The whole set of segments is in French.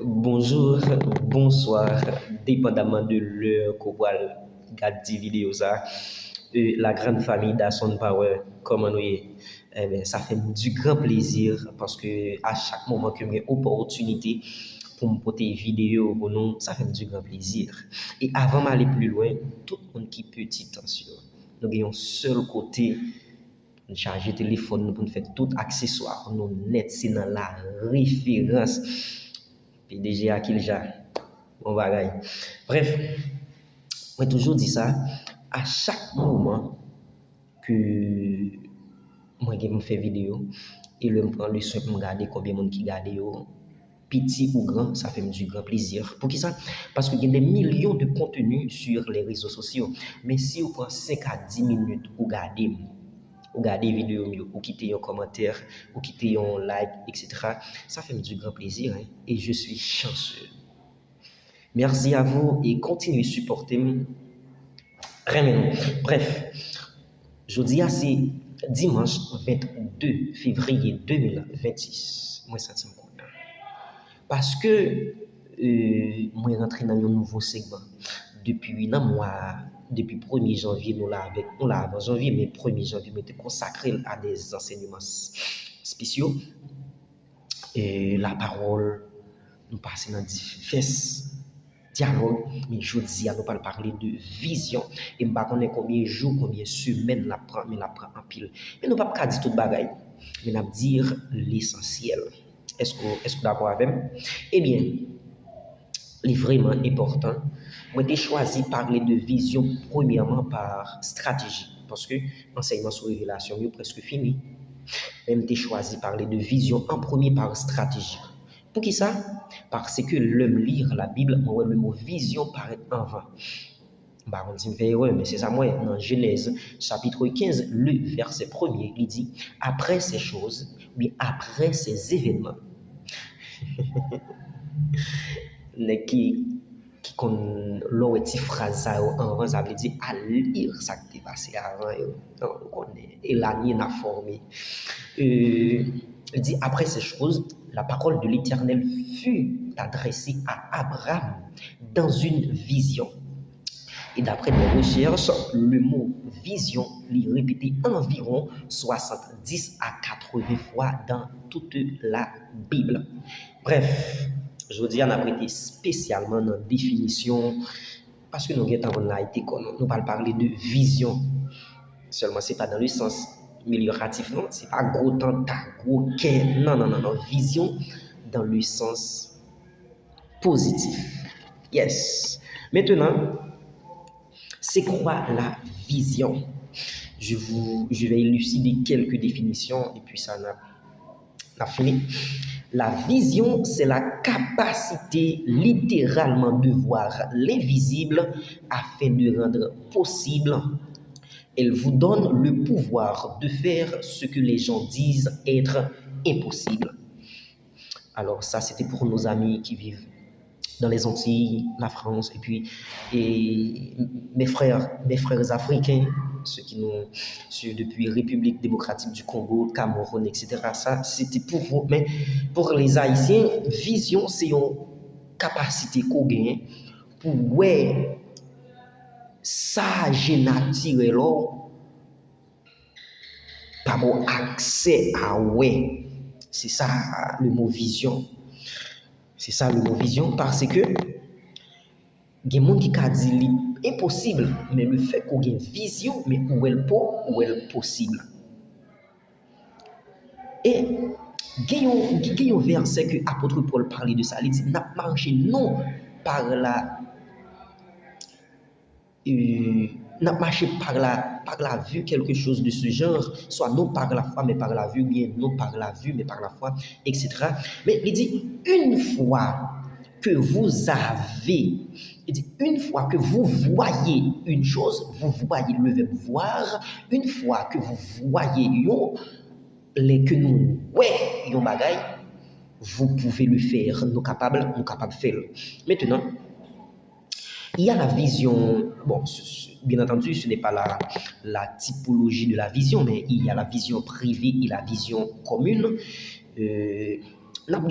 Bonjour, bonsoir, dépendamment de l'heure qu'on va regarder des vidéos ça. La grande famille d'Asson Power, comment nous est, ça fait du grand plaisir parce que à chaque moment que j'ai opportunité pour me porter une vidéo pour nous, ça fait du grand plaisir. Et avant d'aller plus loin, tout le monde qui petit attention. Nous avons un seul côté charger téléphone pour nous faire tout accessoire nous net c'est dans la référence PDG Akilja on va. Bref, moi toujours dit ça à chaque moment que moi je me fais vidéo et le me prend le soin pour regarder combien de monde qui regarde yo petit ou grand, ça fait du grand plaisir. Pour qui ça? Parce qu'il y a des millions de contenus sur les réseaux sociaux. Mais si vous prenez 5 à 10 minutes pour regarder les vidéos, ou quitter un commentaire, ou quitter un like, etc., ça fait du grand plaisir. Hein? Et je suis chanceux. Merci à vous et continuez à supporter. Bref, jeudi, c'est dimanche 22 février 2026. Moi, ça tient compte. Parce que moi rentré dans un nouveau segment depuis un mois, depuis 1er janvier, nous l'avons avant janvier, mais 1er janvier, nous était consacré à des enseignements spéciaux. Et la parole, nous passons dans divers dialogues, mais je dis à nous parler de vision. Et je ne sais pas combien de jours, combien de semaines la prend, mais la prend en pile. Mais nous ne pouvons pas dire tout le bagaille, mais nous dire l'essentiel. Est-ce que vous êtes d'accord avec moi? Eh bien, c'est vraiment important. Moi, j'ai choisi de parler de vision premièrement par stratégie. Parce que l'enseignement sur révélation est presque fini. Même j'ai choisi de parler de vision en premier par stratégie. Pour qui ça? Parce que l'homme lire la Bible, moi, le mot vision paraît avant. Bah, on dit mais c'est ça, moi, dans Genèse, chapitre 15, le verset 1er, il dit après ces choses, mais après ces événements. qui qu'on l'aurait dit phrase avant ça veut dire à lire ça qui est passé avant et la ligne a formé il dit après ces choses la parole de l'Éternel fut adressée à Abraham dans une vision. Et d'après mes recherches, le mot vision est répété environ 70 à 80 fois dans toute la Bible. Bref, je veux dire, on a prêté spécialement dans la définition, parce que nous avons été nous parler de vision. Seulement, ce n'est pas dans le sens amélioratif, non, ce n'est pas gros temps, gros qu'un. Non. Vision dans le sens positif. Yes. Maintenant, c'est quoi la vision? Je vais élucider quelques définitions et puis ça n'a fini. La vision, c'est la capacité littéralement de voir l'invisible afin de rendre possible. Elle vous donne le pouvoir de faire ce que les gens disent être impossible. Alors ça, c'était pour nos amis qui vivent dans les Antilles, la France, et puis mes frères africains, ceux qui nous suivent depuis République démocratique du Congo, Cameroun, etc. Ça, c'était pour vous. Mais pour les Haïtiens, vision, c'est une capacité qu'on gagne pour ouais, ça j'ai naturel là, pas bon accès à ouais. C'est ça le mot vision. C'est ça le mot vision parce que il y a des gens qui disent impossible, mais le fait qu'on ait une vision, mais où elle possible. Et il y a un verset que l'apôtre Paul parlait de ça. Il dit n'a marché non par la n'a marché par la vue, quelque chose de ce genre, soit non par la foi, mais par la vue, bien non par la vue, mais par la foi, etc. Mais il dit, une fois que vous avez, il dit, une fois que vous voyez une chose, vous voyez le verbe voir, une fois que vous voyez que nous, ouais, yon bagay, vous pouvez le faire, nous capables de faire. Maintenant, il y a la vision, bon, bien entendu, ce n'est pas la typologie de la vision, mais il y a la vision privée et la vision commune. Nous avons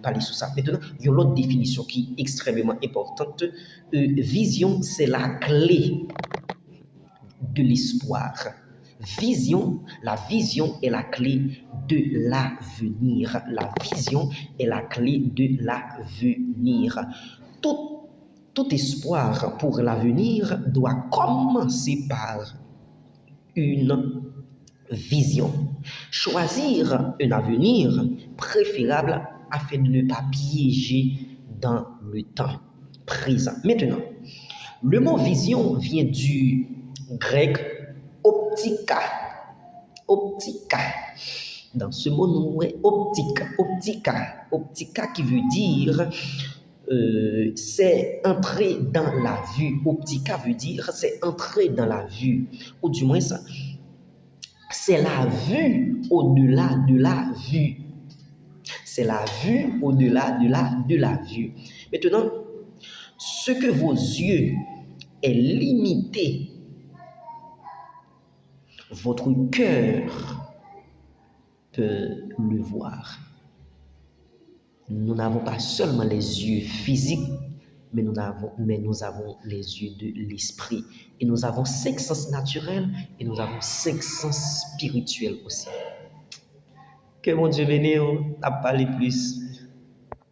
parlé sur ça. Maintenant, il y a une autre définition qui est extrêmement importante. Vision, c'est la clé de l'espoir. La vision est la clé de l'avenir. La vision est la clé de l'avenir. Tout espoir pour l'avenir doit commencer par une vision. Choisir un avenir préférable afin de ne pas piéger dans le temps présent. Maintenant, le mot vision vient du grec optica. Optica. Dans ce mot, nous avons optica qui veut dire c'est entrer dans la vue. Optica veut dire c'est entrer dans la vue. Ou du moins, ça, c'est la vue au-delà de la vue. C'est la vue au-delà de la vue. Maintenant, ce que vos yeux est limité, votre cœur peut le voir. Nous n'avons pas seulement les yeux physiques, mais nous avons les yeux de l'esprit. Et nous avons 5 sens naturels et nous avons 5 sens spirituels aussi. Que mon Dieu bénisse, n'a pas les plus.